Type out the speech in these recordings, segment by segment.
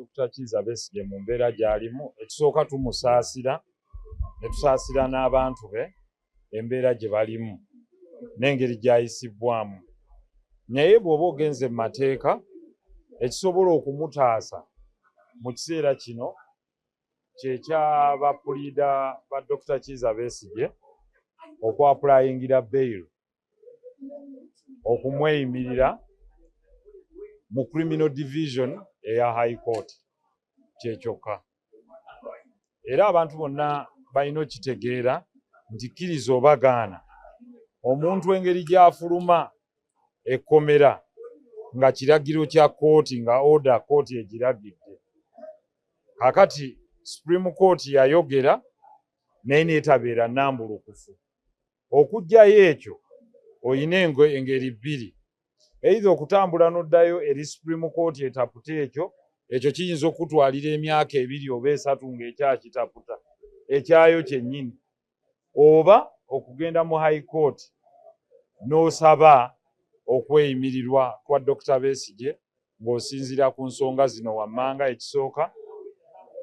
Dr. Kiza Besigye mu mbeera gy'alimu, ekisooka tumusaasira ne tusaasira n'abantu be embeera gye balimu n'engeri gy'ayisibwamu. Naye bw'oba ogenze mu mateeka ekisobola okumutaasa mu kiseera kino ky'ekyabapuliida ba Dr. Kiza Besigye okwapulayingira bail okumweyimirira mu criminal division eya High Court kyekyokka. Era abantu bonna balina okitegeera nti kkiriza oba gaana omuntu engeri gy'afuluma ekkomera nga kiragiro kya kkooti nga order kkooti egiragidde. Kakati Supreme Court yayogera naye neetabeera nnambulukufu. Okuggyayo ekyo oyina engeri bbiri. Either okutambula n'oddayo eri Supreme Court etaputa ekyo kiyinza okutwalira emyaka 2 oba 3 ng'ekyakitaputa ekyayo kyennyini, oba okugenda mu High Court n'osaba okweyimirirwa kwa Dr. Besigye ng'osinziira ku nsonga zino wammanga. Ekisooka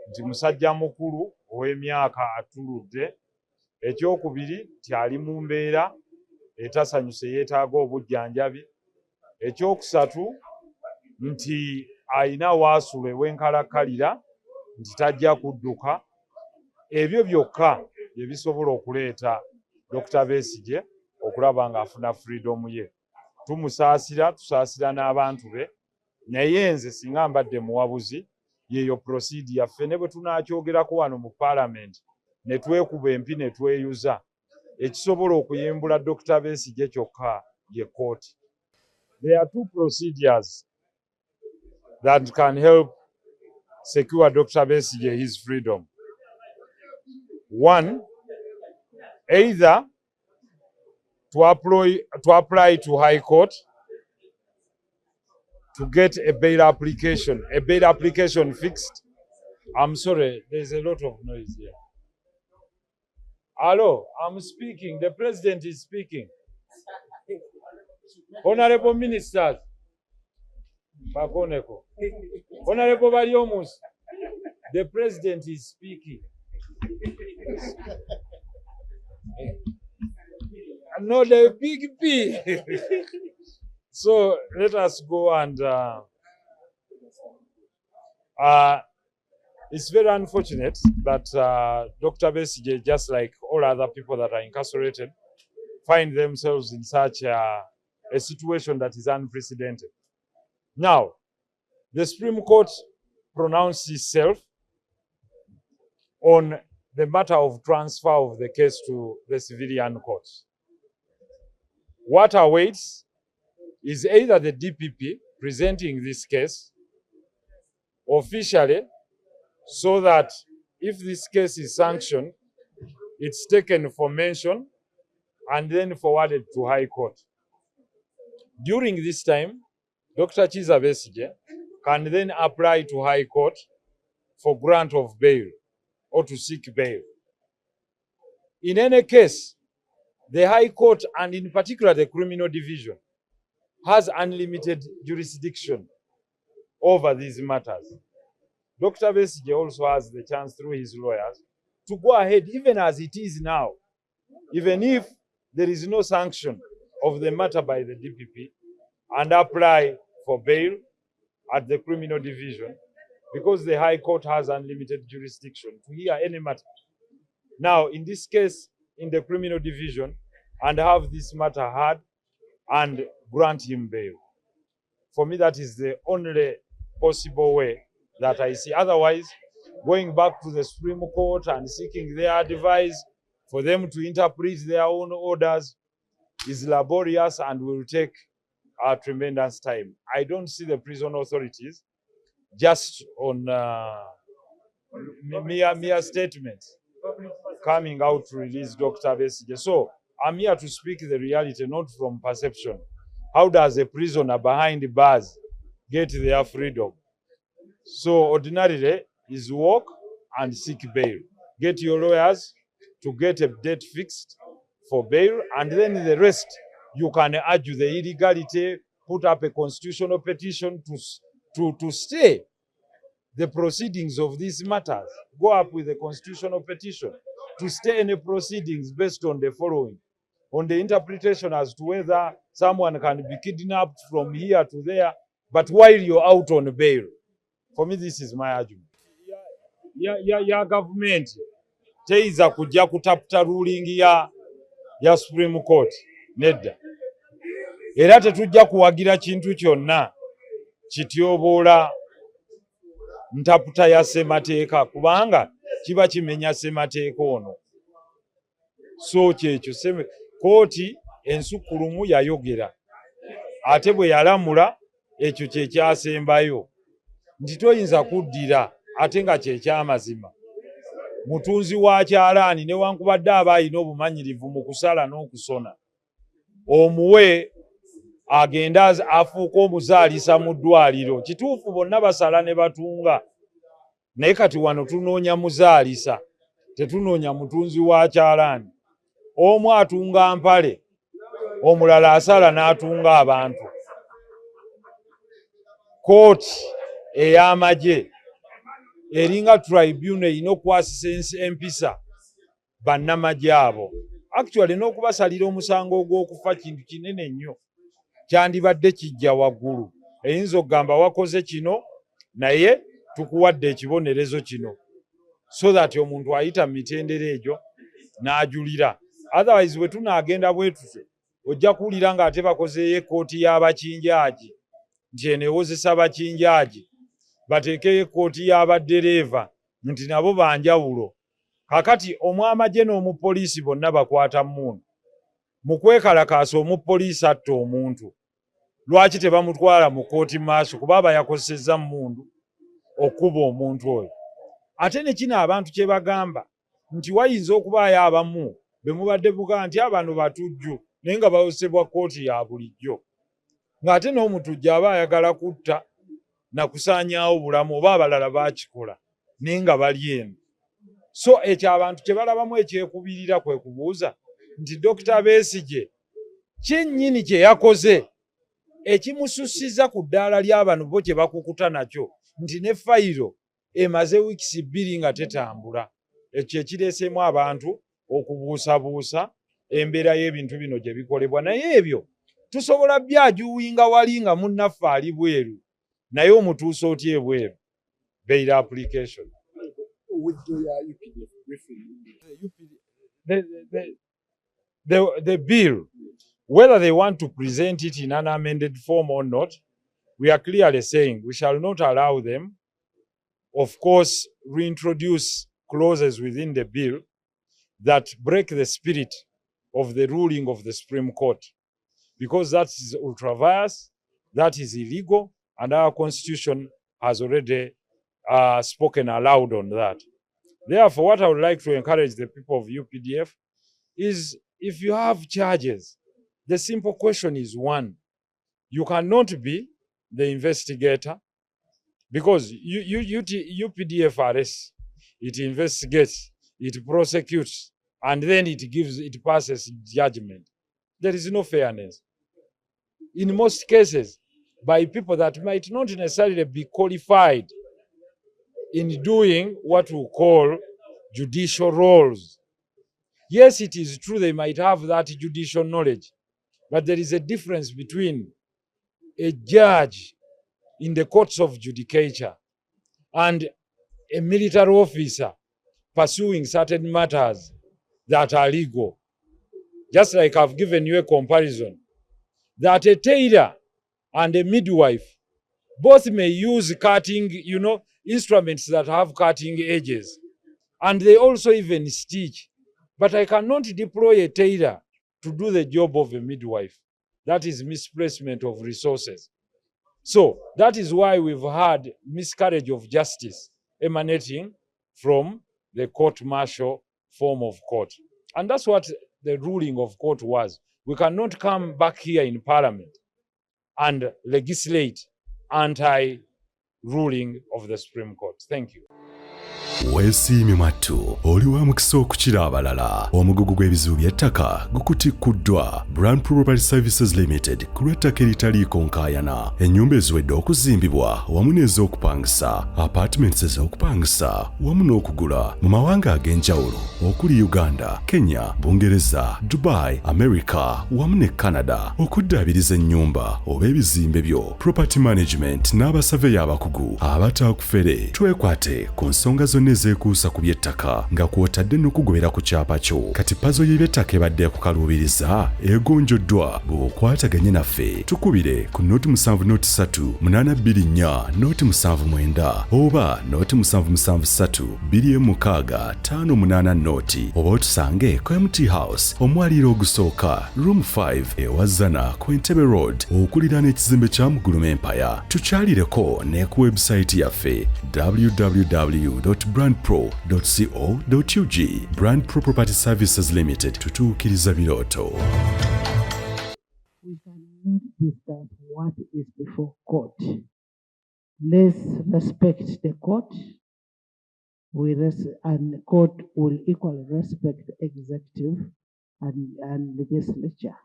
nti musajja mukulu ow'emyaka atuludde. Ekyokubiri nti ali mu mbeera etasanyuse yeetaaga obujjanjabi. Ekyokusatu nti ayina waasula ew'enkalakkalira nti tajja kudduka. Ebyo byokka bye bisobola okuleeta Dr. Besigye okulaba ng'afuna freedom ye. Tumusaasira, tusaasira n'abantu be, naye nze singa mbadde muwabuzi yeeyo procedure yaffe ne bwe tunaakyogerako wano mu Parliament ne twekuba empi ne tweyuza. Ekisobola okuyimbula Dr. Besigye kyokka ye kkooti. There are two procedures that can help secure Dr. Besigye his freedom. One, either to apply to High Court to get a bail application fixed. I'm sorry, there's a lot of noise here. Hello, I'm speaking. The President is speaking. Honorable Ministers, Bakoneko. Honorable Bariomus, the President is speaking. No, the big P. So let us go and it's very unfortunate that Dr. Besigye, just like all other people that are incarcerated, find themselves in such a situation that is unprecedented. Now, the Supreme Court pronounced itself on the matter of transfer of the case to the civilian courts. What awaits is either the DPP presenting this case officially so that if this case is sanctioned, it's taken for mention and then forwarded to High Court. During this time, Dr. Kiza Besigye can then apply to High Court for grant of bail or to seek bail. In any case, the High Court, and in particular the Criminal Division, has unlimited jurisdiction over these matters. Dr. Besigye also has the chance through his lawyers to go ahead, even as it is now, even if there is no sanction of the matter by the DPP, and apply for bail at the Criminal Division, because the High Court has unlimited jurisdiction to hear any matter. Now, in this case, in the Criminal Division, and have this matter heard and grant him bail. For me, that is the only possible way that I see. Otherwise, going back to the Supreme Court and seeking their advice for them to interpret their own orders is laborious and will take a tremendous time. I don't see the prison authorities just on mere statements coming out to release Dr. Besigye. So I'm here to speak the reality, not from perception. How does a prisoner behind the bars get their freedom? So ordinarily is walk and seek bail. Get your lawyers to get a date fixed for bail, and then the rest you can argue the illegality, put up a constitutional petition to stay the proceedings of these matters, go up with a constitutional petition to stay any proceedings based on the following, on the interpretation as to whether someone can be kidnapped from here to there, but while you're out on bail. For me, this is my argument. Ya government teiza kujja kutaputa ruling ya Supreme Court nedda. Era tetujja kuwagira kintu kyonna kityoboola ntaputa ya ssemateeka kubanga kiba kimenya ssemateeka ono. So kyekyo kooti ensukkulumu yayogera ate bwe yalamula ekyo kyekyasembayo nti toyinza kuddira ate nga kyekyamazima. Mutunzi wa kyalaani newankubadde aba alina obumanyirivu mu kusala n'okusona omuwe agenda afuuka omuzaalisa mu ddwaliro. Kituufu bonna basala ne batunga, naye kati wano tunoonya muzaalisa, tetunoonya mutunzi wa kyalaani. Omu atunga mpale, omulala asala n'atunga abantu. Kooti ey'amagye eringa tribunal erina okukwasisa empisa bannamagye abo. Actually n'okubasalira omusango ogw'okufa kintu kinene nnyo, kyandibadde kijja waggulu. Eyinza okugamba wakoze kino naye tukuwadde ekibonerezo kino, so that omuntu ayita mu mitendera egyo n'ajulira. Otherwise bwe tunaagenda bwe tutyo ojja kuwulira ng'ate bakozeeyo ekkooti y'abakinjaaji nti enewozesa abakinjaaji, bateekeyo ekkooti y'abaddereeva nti nabo banjawulo. Kakati omwamagye n'omupoliisi bonna bakwata mmundu. Mu kwekalakaasa omupoliisi atta omuntu, lwaki tebamutwala mu kkooti maaso? Kuba aba yakozesezza mmundu okuba omuntu oyo. Ate ne kino abantu kye bagamba nti wayinza okubaayo abamu be mubadde buga nti abano batujju naye nga bayosebwa kkooti ya bulijjo, ng'ate n'omutujju aba ayagala kutta na kusaanyaawo bulamu, oba abalala baakikola naye nga bali eno. So ekyo abantu kye balabamu ekyekubirira kwe kubuuza nti Dr. Besigye kyennyini kye yakoze ekimusussiza ku ddaala ly'abano bo kye bakukuta nakyo nti ne fayiro emaze wiikisi 2 nga tetambula. Ekyo ekireesemu abantu okubuusabuusa embeera y'ebintu bino gye bikolebwa. Naye ebyo tusobola byajuwinga wali nga munnaffe ali bweru, naye omutuusa otya ebweru? Bail application. The bill, whether they want to present it in an amended form or not, we are clearly saying we shall not allow them, of course, reintroduce clauses within the bill that break the spirit of the ruling of the Supreme Court, because that is ultra-vires, that is illegal, and our constitution has already spoken aloud on that. Therefore, what I would like to encourage the people of UPDF is, if you have charges, the simple question is one. You cannot be the investigator, because UPDF arrests, it investigates, it prosecutes, and then it passes judgment. There is no fairness. In most cases, by people that might not necessarily be qualified in doing what we call judicial roles. Yes, it is true they might have that judicial knowledge, but there is a difference between a judge in the courts of judicature and a military officer pursuing certain matters that are legal. Just like I've given you a comparison, that a tailor and a midwife both may use cutting, instruments that have cutting edges, and they also even stitch. But I cannot deploy a tailor to do the job of a midwife. That is misplacement of resources. So that is why we've had miscarriage of justice emanating from the court-martial form of court. And that's what the ruling of court was. We cannot come back here in Parliament and legislate anti-ruling of the Supreme Court. Thank you. Weesiimye mattu oli wa mukisa okukira abalala. Omugugu gw'ebizibu by'ettaka gukutikuddwa. Brand Property Services Limited ku lw'ettaka eritaliiko nkaayana. Ennyumba eziwedde okuzimbibwa wamu n'ez'okupangisa, apartments ez'okupangisa wamu n'okugula mu mawanga ag'enjawulo okuli Uganda, Kenya, Bungereza, Dubai, America wamu ne Canada. Okuddaabiriza ennyumba oba ebizimbe byo, property management n'abasaveya abakugu abataakufere. Twekwate ku nsonga zonna ezeekuusa ku by'ettaka nga kw'otadde n'okugobera ku kyapa kyo. Kati pazo y'eby'ettaka ebadde kukaluubiriza egonjoddwa. Bw'okwataganye naffe tukubire ku noti 703 824 noti 79 oba noti 773 2 58 noti oba otusange ku MT House omwaliiro ogusooka room 5 ewazana ku Entebbe Road okuliraana ekizimbe kya Muguluma Empire. Tukyalireko ne ku website yaffe www.brandpro.co.ug. Brand Pro Property Services Limited, tutuukiriza birooto. We cannot discuss what is before court. Let's respect the court. And the court will equally respect the executive and legislature.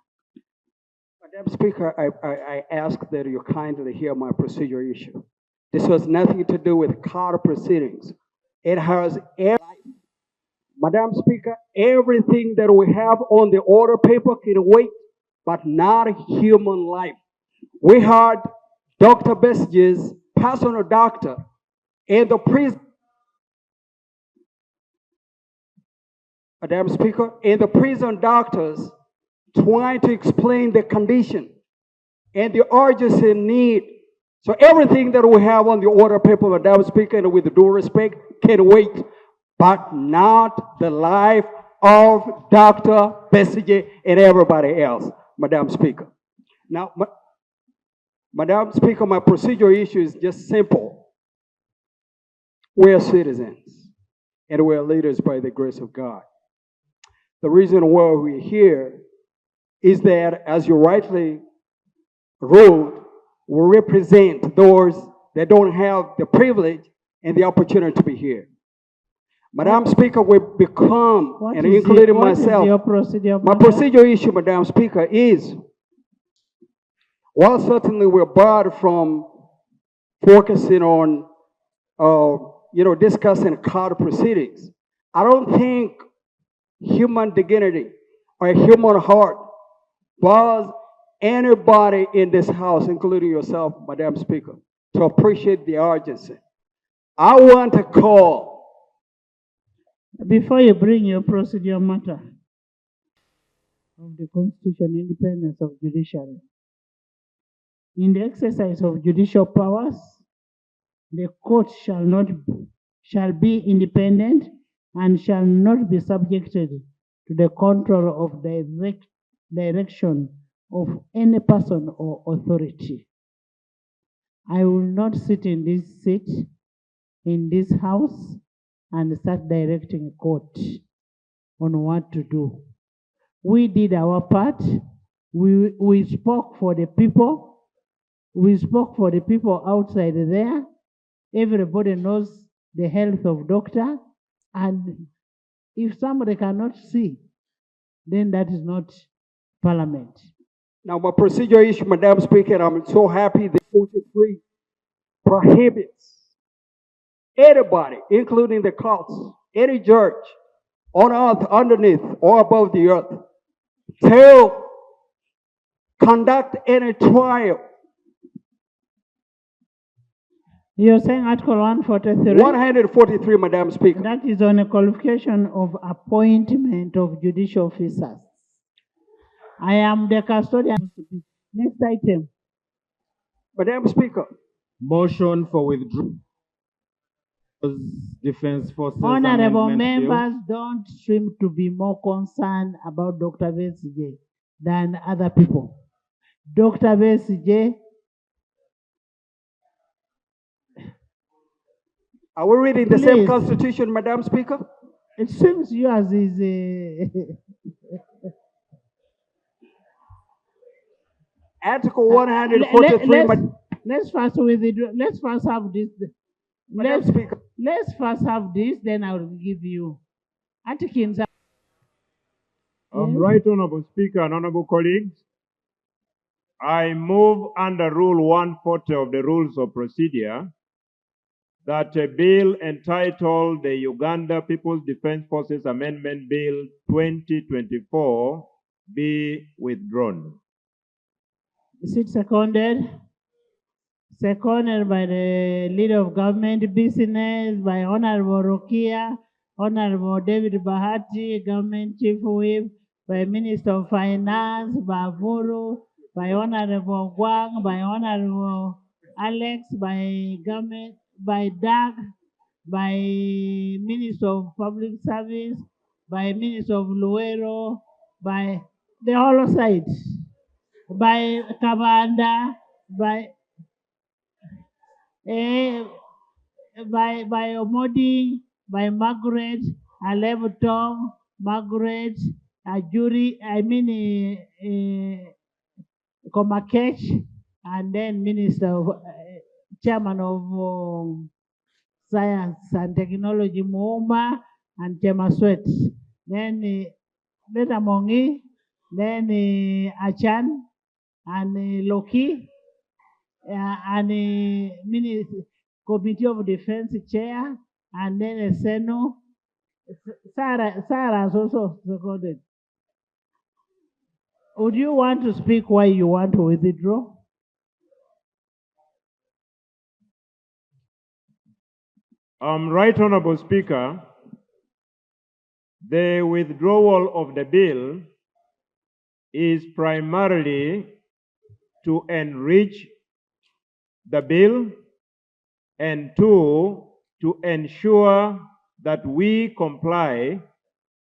Madam Speaker, I ask that you kindly hear my procedure issue. This has nothing to do with court proceedings. It has Madam Speaker, everything that we have on the order paper can wait, but not human life. We had Dr. Besigye's personal doctor in the prison. Madam Speaker, in the prison doctors trying to explain the condition and the urgency need. So everything that we have on the order paper, Madam Speaker, and with due respect, can wait, but not the life of Dr. Besigye and everybody else, Madam Speaker. Now, Madam Speaker, my procedural issue is just simple. We are citizens, and we are leaders by the grace of God. The reason why we're here is that, as you rightly wrote, we represent those that don't have the privilege and the opportunity to be here. Madam Speaker, we become, and including myself, my procedure issue, Madam Speaker, is, while certainly we're barred from focusing on, discussing court proceedings, I don't think human dignity or human heart bars anybody in this house, including yourself, Madam Speaker, to appreciate the urgency. I want to call. Before you bring your procedural matter of the Constitution, independence of judiciary, in the exercise of judicial powers, the court shall be independent and shall not be subjected to the control of direction of any person or authority. I will not sit in this seat, in this house, and start directing a court on what to do. We did our part. We spoke for the people. We spoke for the people outside there. Everybody knows the health of doctor. And if somebody cannot see, then that is not parliament. Now, my procedure issue, Madam Speaker, I'm so happy that 43 prohibits anybody, including the courts, any judge on earth, underneath, or above the earth, to conduct any trial. You're saying Article 143? 143, Madam Speaker. That is on a qualification of appointment of judicial officers. I am the custodian. Next item. Madam Speaker. Motion for withdrawal. Defense Forces. Honorable members don't seem to be more concerned about Dr. Besigye than other people. Dr. Besigye. Are we reading the same Constitution, Madam Speaker? It seems yours is a... Article 143. Let's first have this. Madam let's Speaker. let's first have this, then I will give you. Atkins. Yes. Right, Honorable Speaker and Honorable colleagues, I move under Rule 140 of the Rules of Procedure that a bill entitled the Uganda People's Defense Forces Amendment Bill 2024 be withdrawn. Is it seconded? Seconded by the Leader of Government Business, by Honorable Rokia, Honorable David Bahati, Government Chief Whip, by Minister of Finance, by Vuru, by Honorable Gwang, by Honorable Alex, by Government, by Doug, by Minister of Public Service, by Minister of Luero, by the whole side, by Kabanda, by by Omodi, by Margaret, Aleb Tom, Margaret, Ajuri, Komakech, and then Minister of, Chairman of Science and Technology, Mooma, and Chema Sweat. Then Beta Mongi, then Achan, and Loki, and Committee of Defense Chair, and then Seno. Sarah has also recorded. Would you want to speak why you want to withdraw? Right, Honorable Speaker, the withdrawal of the bill is primarily to enrich the bill and two, to ensure that we comply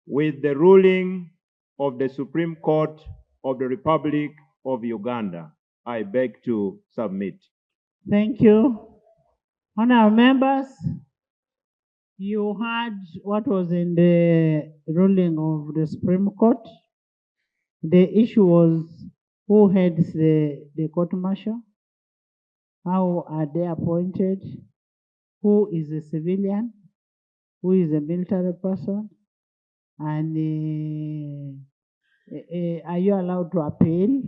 with the ruling of the Supreme Court of the Republic of Uganda. I beg to submit. Thank you. Honorable members, you heard what was in the ruling of the Supreme Court. The issue was who heads the court martial, how are they appointed, who is a civilian, who is a military person, and are you allowed to appeal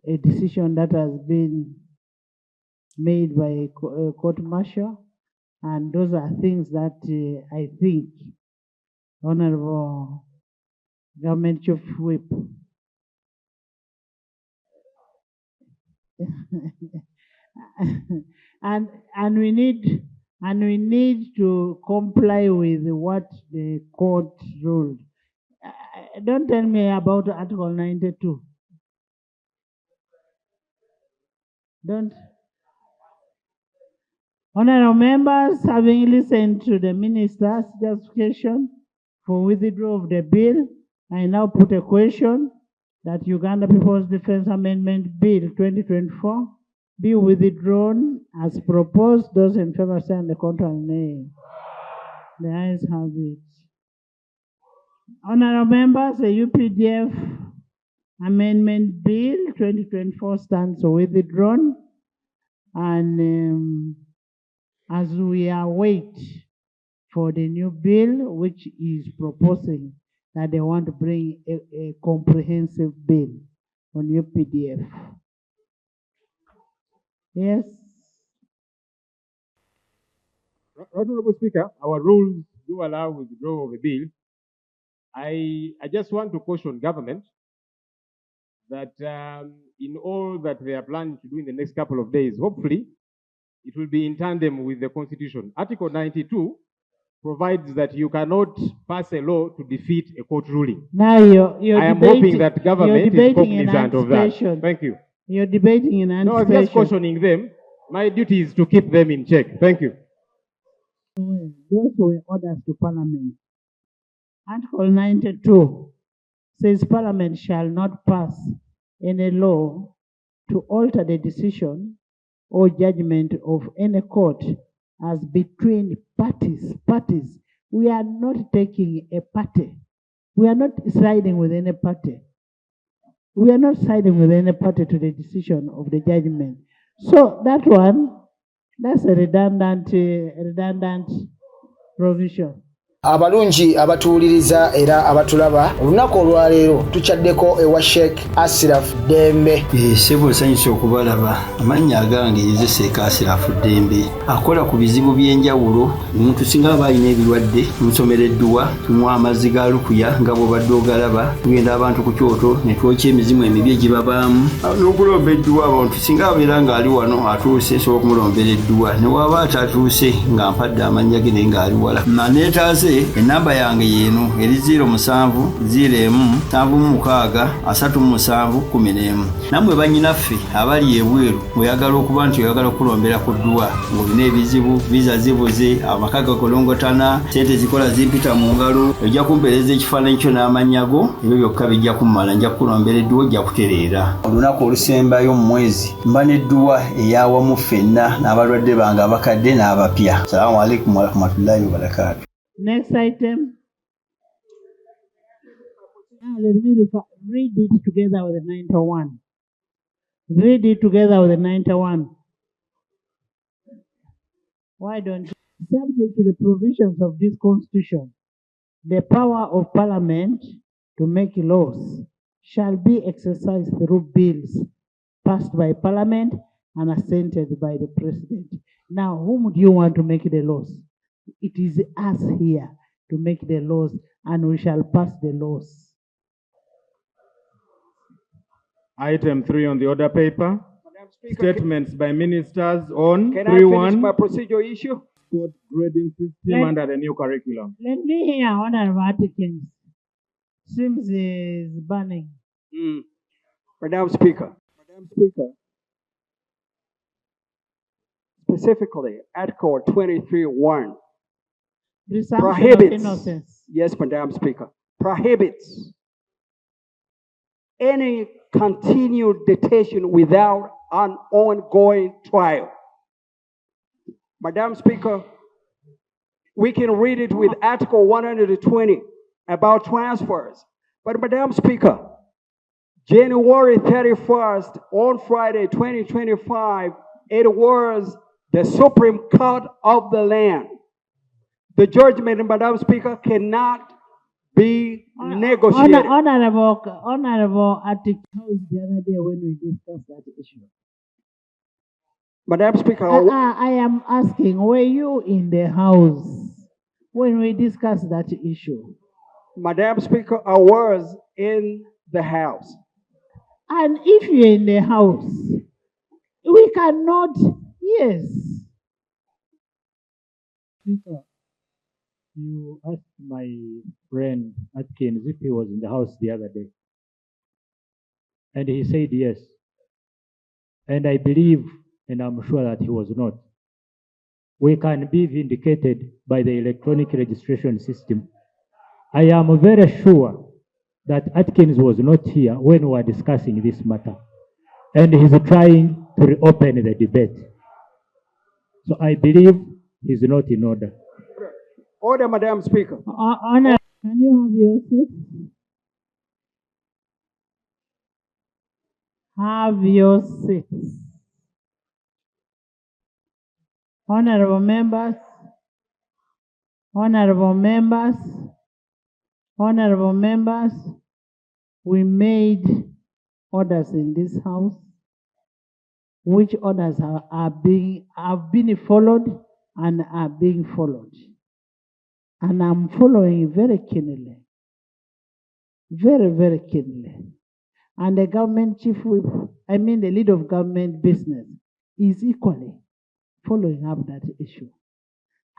a decision that has been made by a court martial? And those are things that I think Honorable Government Chief Whip and we need to comply with what the court ruled. Don't tell me about Article 92. Don't. Honorable members, having listened to the minister's justification for withdrawal of the bill, I now put a question that Uganda People's Defense Amendment Bill 2024 be withdrawn as proposed. Those in favor say on the contrary, nay. The ayes have it. Honorable members, the UPDF Amendment Bill 2024 stands withdrawn, and as we await for the new bill, which is proposing that they want to bring a comprehensive bill on UPDF. Yes. Honorable Speaker, our rules do allow withdrawal of a bill. I just want to caution government that in all that they are planning to do in the next couple of days, hopefully, it will be in tandem with the Constitution. Article 92 provides that you cannot pass a law to defeat a court ruling. Now you're I am hoping that government is cognizant of that. Thank you. You're debating in anticipation. No, I was just cautioning them. My duty is to keep them in check. Thank you. Those were orders to Parliament. Article 92 says Parliament shall not pass any law to alter the decision or judgment of any court as between parties. We are not taking a party. We are not siding with any party. We are not siding with any party to the decision of the judgment. So that one That's a redundant provision. Abalungi abatuwuliriza era abatulaba olunaku olwaleero tukyaddeko ewa Sheikh Ashraf Dembe. Ssebo nsanyusa okubalaba. Amannya agange nze Sheikh Ashraf Dembe akola ku bizibu by'enjawulo. Omuntu singa aba alina ebirwadde tumusomereddwa, tumuwa amazzi ga lukuya nga bw'obadde ogalaba, tugenda abantu ku kyoto ne twokya emizimu emibi egibabaamu n'okulomba edduwa. Abantu singa abeera ng'ali wano atuuse sobola okumulombera edduwa, ne waba atatuuse nga mpadde amannya ge naye ng'ali wala. Neetaase enamba yange yeeno eri 0707363711. Nammwe bannyinaffe abali ebweru oyagala okuba nti oyagala okulombera ku dduwa ng'olina ebizibu, viza zibuze, amaka gakolongotana, ssente zikola zimpita mu ngalo, ojja kumpeereza ekifaananyi kyo n'amannya go, ebyo byokka bijja kummala. Nja kukulombera edduwa, ojja kutereera. Olunaku olusembayo mu mwezi mba n'edduwa ey'awamu ffenna n'abalwadde bange abakadde n'abapya. Salaamu alaikum warahmatullahi wabarakatuh. Next item. Now let me read it together with the 91. Read it together with the 91. Why don't you? Subject to the provisions of this constitution, the power of parliament to make laws shall be exercised through bills passed by parliament and assented by the president. Now, whom do you want to make the laws? It is us here to make the laws, and we shall pass the laws. Item 3 on the order paper. Speaker, Statements by ministers on can I finish 3-1 my procedural issue? code grading system under the new curriculum. Let me hear Honorable Atkins. Seems is burning. Madam Speaker, specifically Article 23(1) Presumption of prohibits, innocence. yes, Madam Speaker, prohibits any continued detention without an ongoing trial. Madam Speaker, we can read it with Article 120 about transfers. But Madam Speaker, January 31st, on Friday, 2025, it was the Supreme Court of the land. The judgment, Madam Speaker, cannot be negotiated. Honorable Atkins, the other day when we discussed that issue. Madam Speaker, I am asking, were you in the house when we discussed that issue? Madam Speaker, I was in the house. And if you're in the house, we cannot, yes. Speaker, you asked my friend Atkins if he was in the house the other day. And he said yes. And I believe, and I'm sure that he was not. We can be vindicated by the electronic registration system. I am very sure that Atkins was not here when we were discussing this matter. And he's trying to reopen the debate. So I believe he's not in order. Order, Madam Speaker. Honor, can you have your seat? Have your seats. Honorable members, we made orders in this house, which orders have been followed and are being followed. And I'm following very keenly, very, very keenly. And the government chief whip, the lead of government business, is equally following up that issue.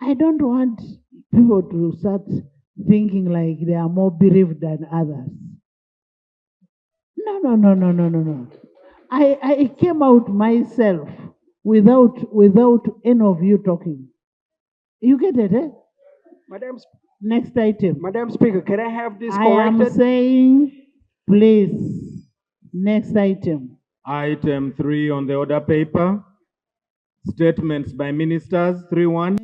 I don't want people to start thinking like they are more bereaved than others. No. I came out myself without any of you talking. You get it, eh? Next item. Madam Speaker, can I have this I corrected? am saying, please, next item. Item 3 on the order paper. Statements by ministers 3-1.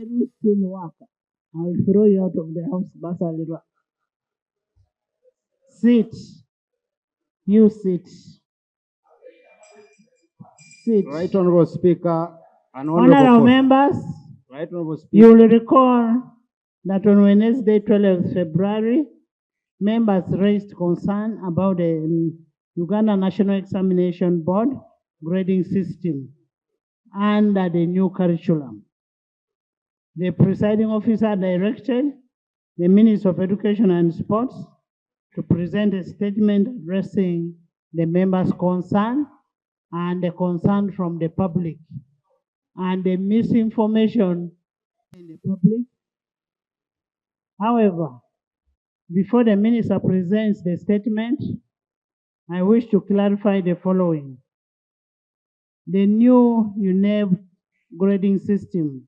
I'll throw you out of the house, Basalirwa. Sit. You sit. Sit. Right Honorable Speaker, An Honorable members, Right, Honorable Speaker. you will recall that on Wednesday, 12th February, members raised concern about the Uganda National Examination Board grading system under the new curriculum. The presiding officer directed the Minister of Education and Sports to present a statement addressing the members' concern and the concern from the public and the misinformation in the public. However, before the Minister presents the statement, I wish to clarify the following. The new UNEB grading system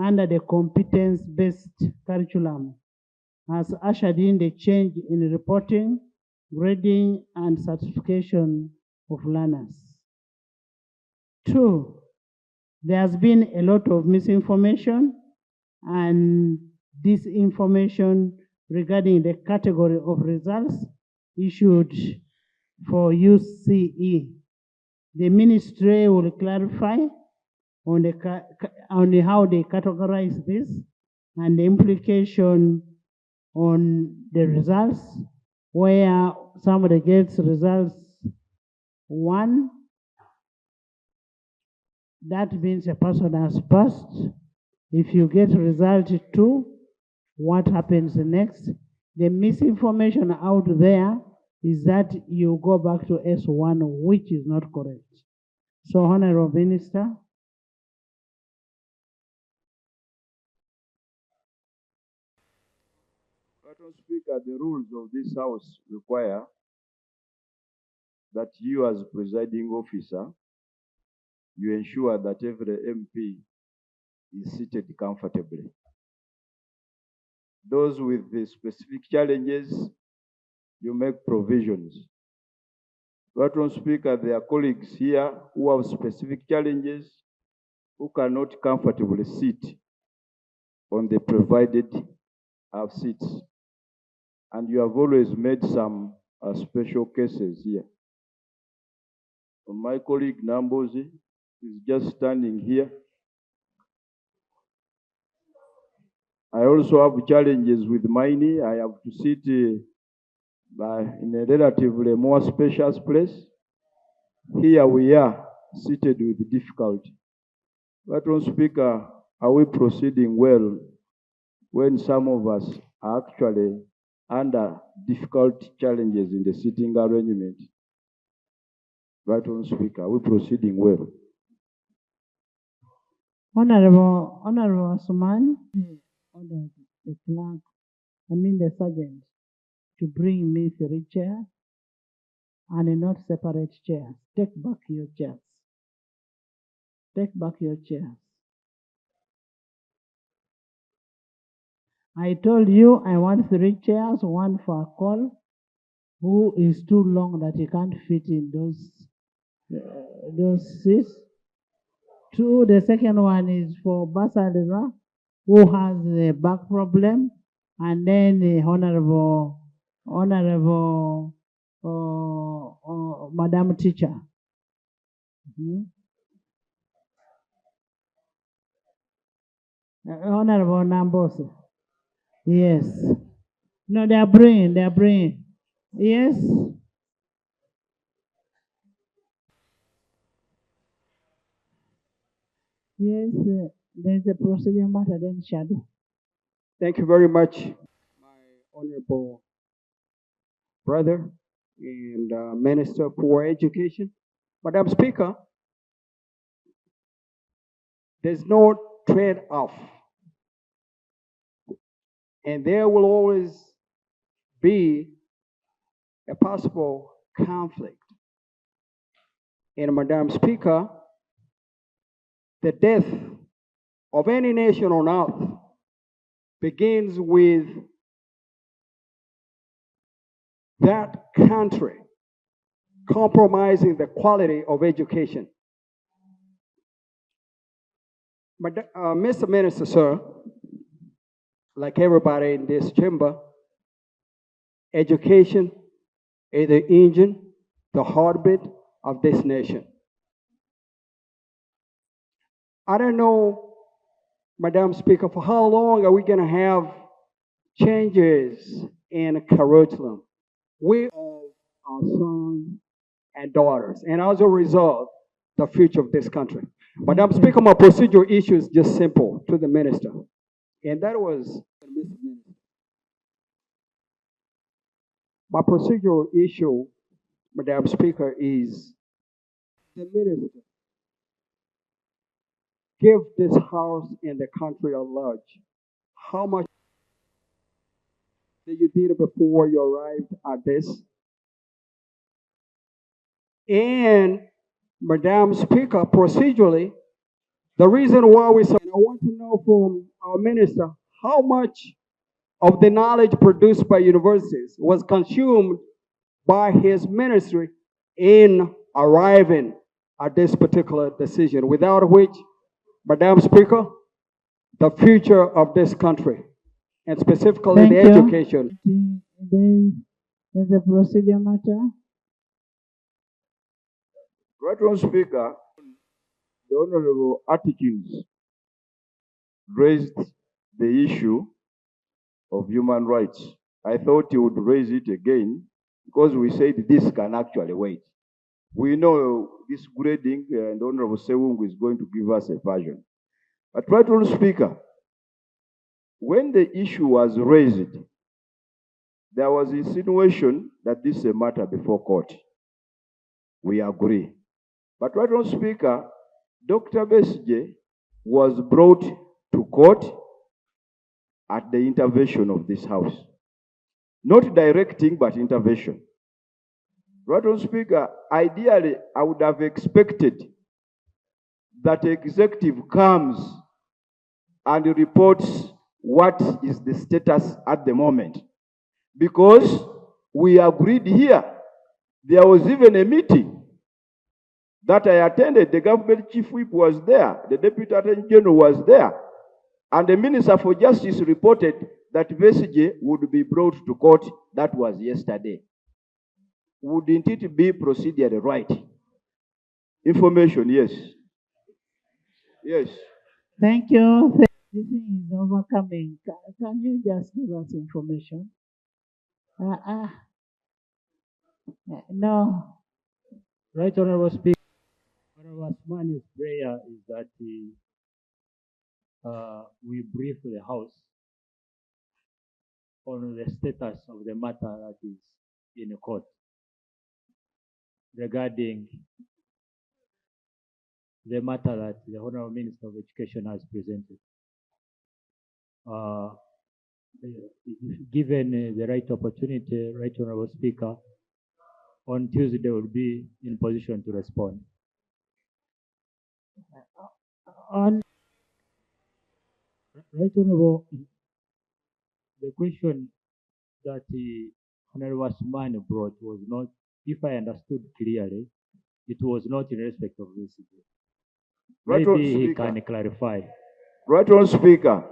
under the competence-based curriculum has ushered in the change in reporting, grading, and certification of learners. 2, there has been a lot of misinformation and disinformation regarding the category of results issued for UCE. The ministry will clarify on how they categorize this and the implication on the results, where somebody gets results 1, that means a person has passed. If you get result 2, what happens next? The misinformation out there is that you go back to S1, which is not correct. So, Honorable Minister. Madam Speaker, the rules of this House require that you as presiding officer, you ensure that every MP is seated comfortably. Those with the specific challenges, you make provisions. Madam Speaker, there are colleagues here who have specific challenges who cannot comfortably sit on the provided seats. And you have always made some special cases here. My colleague Nambozi is just standing here. I also have challenges with mine. I have to sit in a relatively more spacious place. Here we are, seated with difficulty. Madam Speaker, are we proceeding well when some of us are actually under difficult challenges in the sitting arrangement? Madam Speaker, are we proceeding well? Honorable Suman, ordered the clerk, the sergeant, to bring me 3 chairs and not separate chairs. Take back your chairs. Take back your chairs. I told you I want 3 chairs, 1 for a call, who is too long that he can't fit in those seats. 2, the second one is for Basadra, who has a back problem, and then the honorable Madam Teacher. Honorable Nambose. Yes. No, they are bringing. Yes. Yes, there's a procedural matter, then shadow. Thank you very much, my honorable brother and Minister for Education. Madam Speaker, there's no trade-off, and there will always be a possible conflict. And Madam Speaker, the death of any nation on earth begins with that country compromising the quality of education. Mr. Minister, sir, like everybody in this chamber, education is the engine, the heartbeat of this nation. I don't know, Madam Speaker, for how long are we going to have changes in curriculum? We are our sons and daughters, and as a result, the future of this country. Madam Speaker, my procedural issue is just simple to the minister, and that was, my procedural issue, Madam Speaker, is the minister give this house and the country at large how much that you did before you arrived at this. And, Madam Speaker, procedurally, the reason why we say, I want to know from our minister how much of the knowledge produced by universities was consumed by his ministry in arriving at this particular decision, without which, Madam Speaker, the future of this country, and specifically the education. There's a procedure matter. Right, Honourable Speaker, the Honourable Atkins raised the issue of human rights. I thought he would raise it again because we said this can actually wait. We know this grading and Honourable Sewungu is going to give us a version. But Right, Honourable Speaker, when the issue was raised, there was insinuation that this is a matter before court. We agree. But Right, Honourable Speaker, Dr. Besigye was brought to court at the intervention of this House. Not directing, but intervention. Right, Honourable Speaker, ideally, I would have expected that executive comes and reports what is the status at the moment. Because we agreed here, there was even a meeting that I attended. The government chief whip was there, the deputy attorney general was there, and the minister for justice reported that Besigye would be brought to court. That was yesterday. Wouldn't it be procedurally right? Information, yes. Yes. Thank you. This thing is overcoming. Can you just give us information? No. Right, Honourable Speaker. Honourable Asmani's prayer is that we brief the House on the status of the matter that is in court regarding the matter that the Honourable Minister of Education has presented. Given the right opportunity, Right Honourable Speaker, on Tuesday will be in position to respond. On Right Honourable, the question that Honourable Asmani brought was not, if I understood clearly, it was not in respect of this. Right, Maybe he can clarify. Right, Honourable Speaker,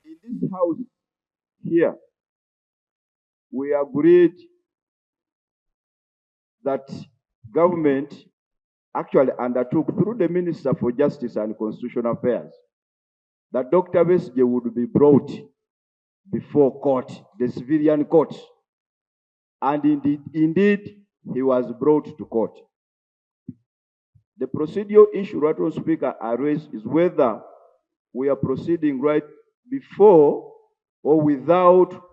in this House here, we agreed that government actually undertook through the Minister for Justice and Constitutional Affairs that Dr. Besigye would be brought before court, the civilian court. And indeed, he was brought to court. The procedural issue, Right Honourable Speaker, I raised is whether we are proceeding right before or without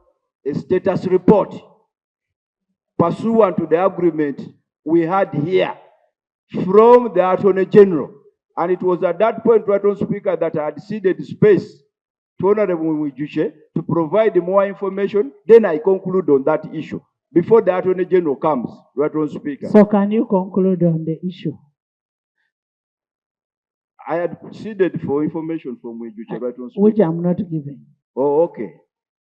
a status report pursuant to the agreement we had here from the Attorney General. And it was at that point, Right Honourable Speaker, that I had ceded space to Honourable Emulinze-Bobi to provide more information. Then I conclude on that issue before the Attorney General comes, Right Honourable Speaker. so can you conclude on the issue? I had ceded for information from Emulinze-Bobi, Right Honourable Speaker. Which I'm not giving. Oh, okay.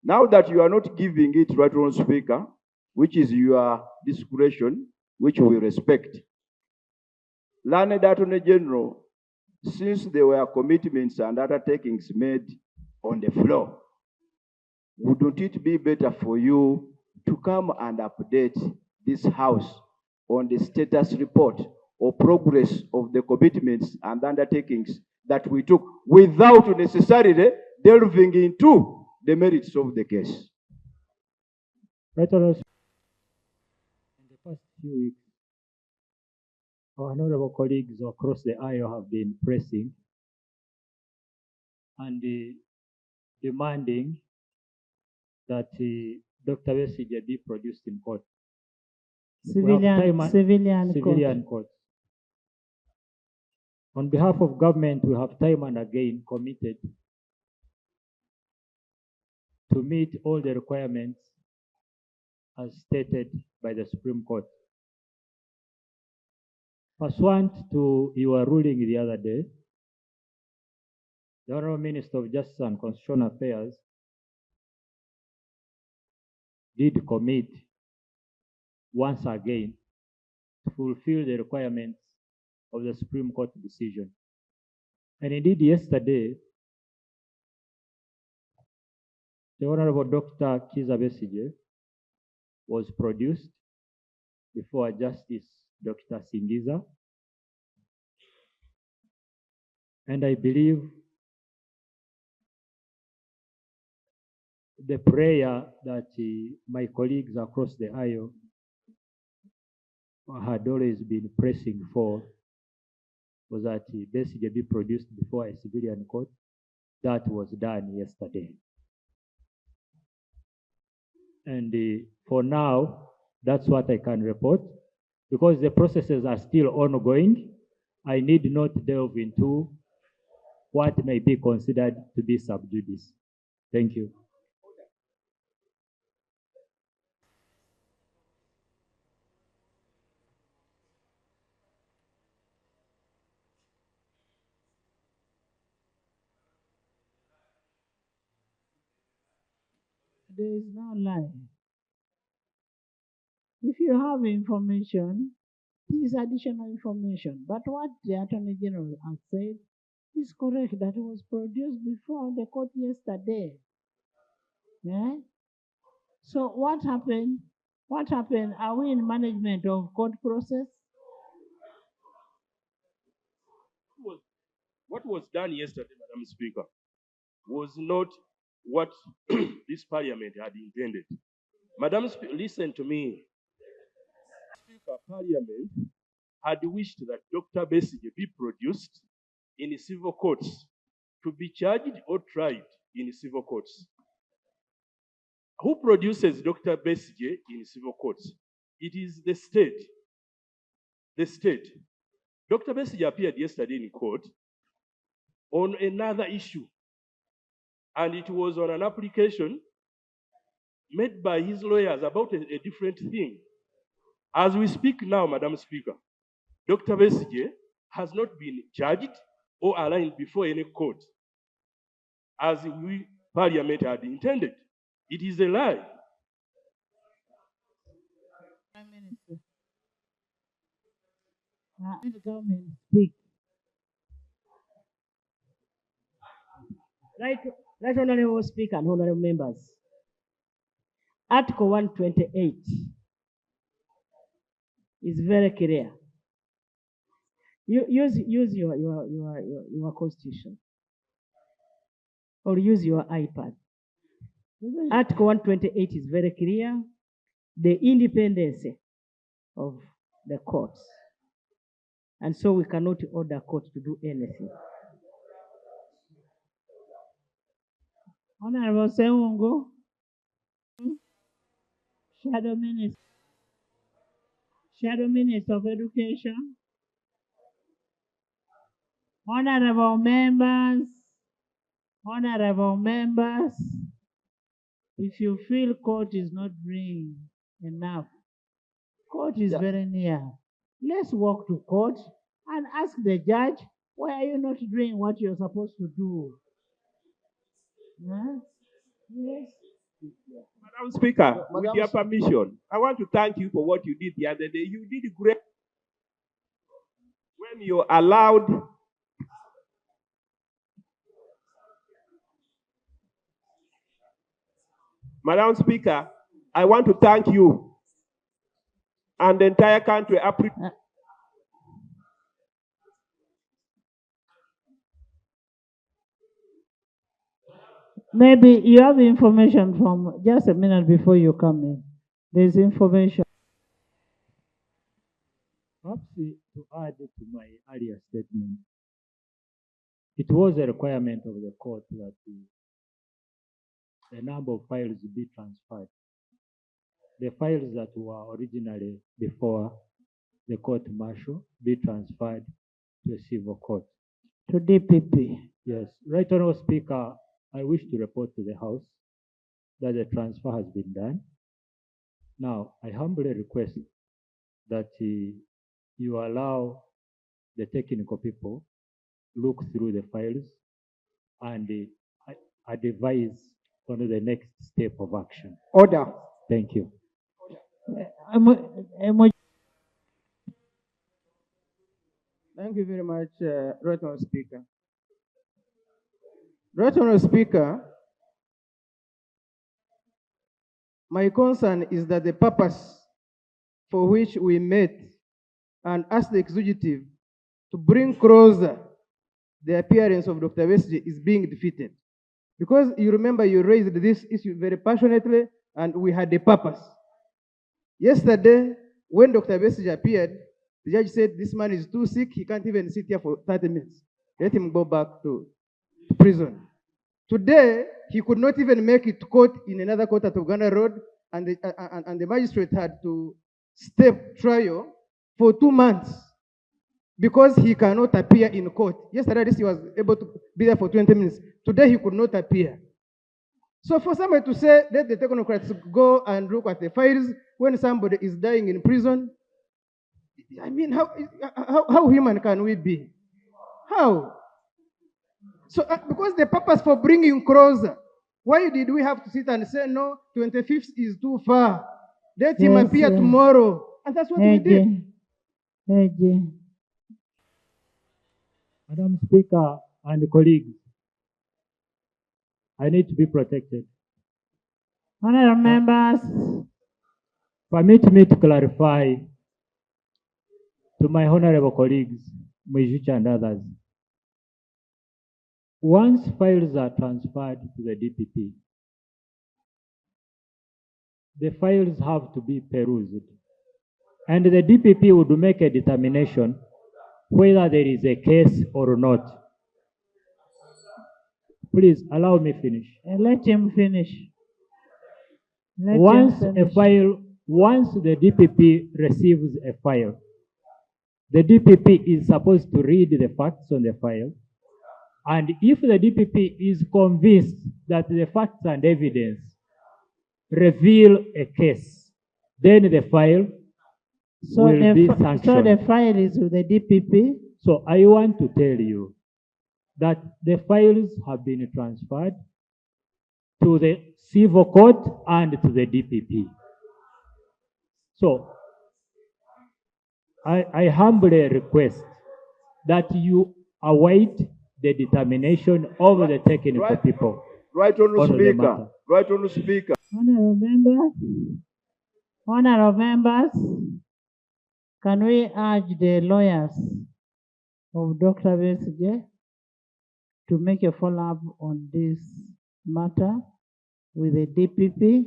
Now that you are not giving it, Right Honourable Speaker, which is your discretion, which we respect, Learned Attorney General, since there were commitments and undertakings made on the floor, wouldn't it be better for you to come and update this House on the status report or progress of the commitments and undertakings that we took without necessarily delving into the merits of the case. Right, in the past few weeks, our honorable colleagues across the aisle have been pressing and demanding that Dr. Besigye be produced in court. Civilian court. On behalf of government, we have time and again committed to meet all the requirements as stated by the Supreme Court. Pursuant to your ruling the other day, the Honorable Minister of Justice and Constitutional Affairs did commit once again to fulfill the requirements of the Supreme Court decision. And indeed, yesterday, the Honorable Dr. Kiza Besigye was produced before Justice Dr. Singiza. And I believe the prayer that my colleagues across the aisle had always been pressing for was that Besigye be produced before a civilian court. That was done yesterday. And for now, that's what I can report. Because the processes are still ongoing, I need not delve into what may be considered to be sub judice. Thank you. There is no lie. If you have information, this is additional information. But what the Attorney General has said is correct, that it was produced before the court yesterday. Yeah? So what happened? What happened? Are we in management of court process? What was done yesterday, Madam Speaker, was not what this parliament had intended. Madam Speaker, listen to me. Speaker, Parliament had wished that Dr. Besigye be produced in civil courts to be charged or tried in civil courts. Who produces Dr. Besigye in civil courts? It is the state. The state. Dr. Besigye appeared yesterday in court on another issue, and it was on an application made by his lawyers about a different thing. As we speak now, Madam Speaker, Dr. Besigye has not been charged or arraigned before any court, as we Parliament had intended. It is a lie. Prime Minister, let the government speak. Right, Honorable Speaker and Honorable Members. Article 128 is very clear. Use your constitution or use your iPad. Article 128 is very clear. The independence of the courts. And so we cannot order court to do anything. Honorable Sewungu, Shadow Minister of Education, honorable members, if you feel court is not doing enough, court is very near. Let's walk to court and ask the judge, why are you not doing what you're supposed to do? Yes. Madam Speaker, with your permission, I want to thank you for what you did the other day. You did great when you allowed Madam Speaker, I want to thank you and the entire country. Maybe you have information from, just a minute before you come in. There's information. Perhaps to add to my earlier statement, it was a requirement of the court that the number of files be transferred. The files that were originally before the court martial be transferred to a civil court. To DPP. Yes. Right Honourable Speaker, I wish to report to the House that the transfer has been done. Now, I humbly request that you allow the technical people look through the files and advise on the next step of action. Order. Thank you. Thank you very much, Right Honourable Speaker. Right Honourable Speaker, my concern is that the purpose for which we met and asked the executive to bring closer the appearance of Dr. Besigye is being defeated. Because you remember you raised this issue very passionately and we had a purpose. Yesterday, when Dr. Besigye appeared, the judge said this man is too sick, he can't even sit here for 30 minutes. Let him go back to prison. Today, he could not even make it to court in another court at Uganda Road, and the magistrate had to step trial for 2 months because he cannot appear in court. Yesterday, he was able to be there for 20 minutes. Today, he could not appear. So for somebody to say, let the technocrats go and look at the files when somebody is dying in prison, I mean, how human can we be? How? So, because the purpose for bringing closer, why did we have to sit and say, no, 25th is too far. Let him appear tomorrow. And that's what we did. Madam Speaker and colleagues, I need to be protected. Honourable members, permit me to clarify to my honourable colleagues, Mwijucha and others. Once files are transferred to the DPP, the files have to be perused. And the DPP would make a determination whether there is a case or not. Please allow me finish. Let him finish. Once the DPP receives a file, the DPP is supposed to read the facts on the file. And if the DPP is convinced that the facts and evidence reveal a case, then the file will be sanctioned. So the file is with the DPP? So I want to tell you that the files have been transferred to the civil court and to the DPP. So I humbly request that you await the determination of the technical people. Right Honourable Speaker. Right Honourable Speaker. Honourable members, can we urge the lawyers of Dr. Besigye to make a follow-up on this matter with the DPP?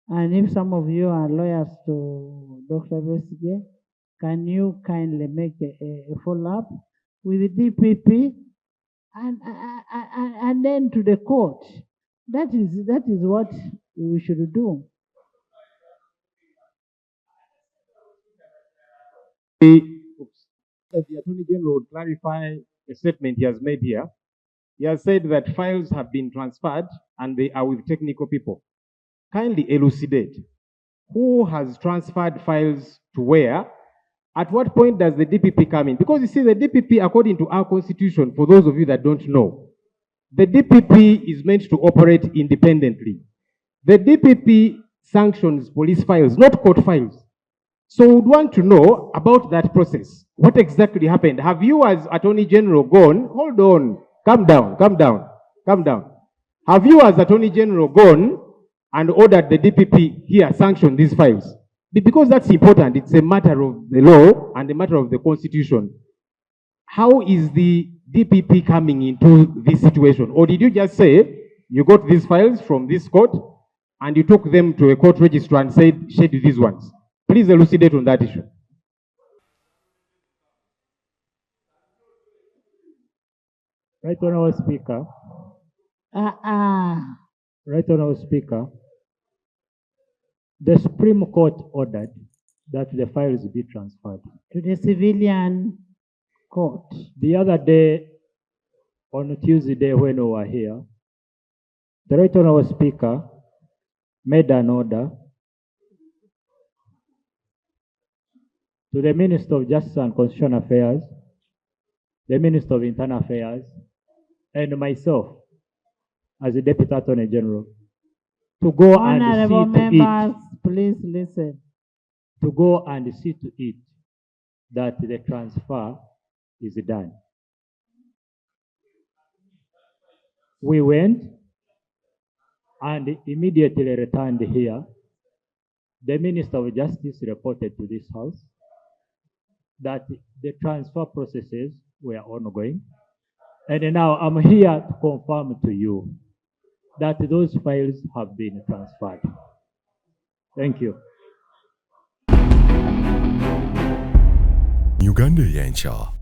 And if some of you are lawyers to Dr. Besigye, can you kindly make a follow-up with the DPP and then to the court? That is what we should do. That the Attorney General would clarify a statement he has made here. He has said that files have been transferred and they are with technical people. Kindly elucidate. Who has transferred files to where? At what point does the DPP come in? Because you see, the DPP, according to our constitution, for those of you that don't know, the DPP is meant to operate independently. The DPP sanctions police files, not court files. So we would want to know about that process. What exactly happened? Have you as Attorney General gone? Hold on. Calm down, calm down, calm down. Have you as Attorney General gone and ordered the DPP here sanction these files? Because that's important. It's a matter of the law and a matter of the constitution. How is the DPP coming into this situation? Or did you just say you got these files from this court and you took them to a court registrar and said, shed these ones? Please elucidate on that issue. Right Honourable Speaker. Right Honourable Speaker. The Supreme Court ordered that the files be transferred to the civilian court. The other day, on Tuesday when we were here, the Right Honourable Speaker made an order to the Minister of Justice and Constitutional Affairs, the Minister of Internal Affairs, and myself as the Deputy Attorney General to go and see Honourable to members, it, please listen. to go and see to it that the transfer is done. We went and immediately returned here. The Minister of Justice reported to this House that the transfer processes were ongoing. And now I'm here to confirm to you that those files have been transferred. Thank you. Uganda Eyenkya.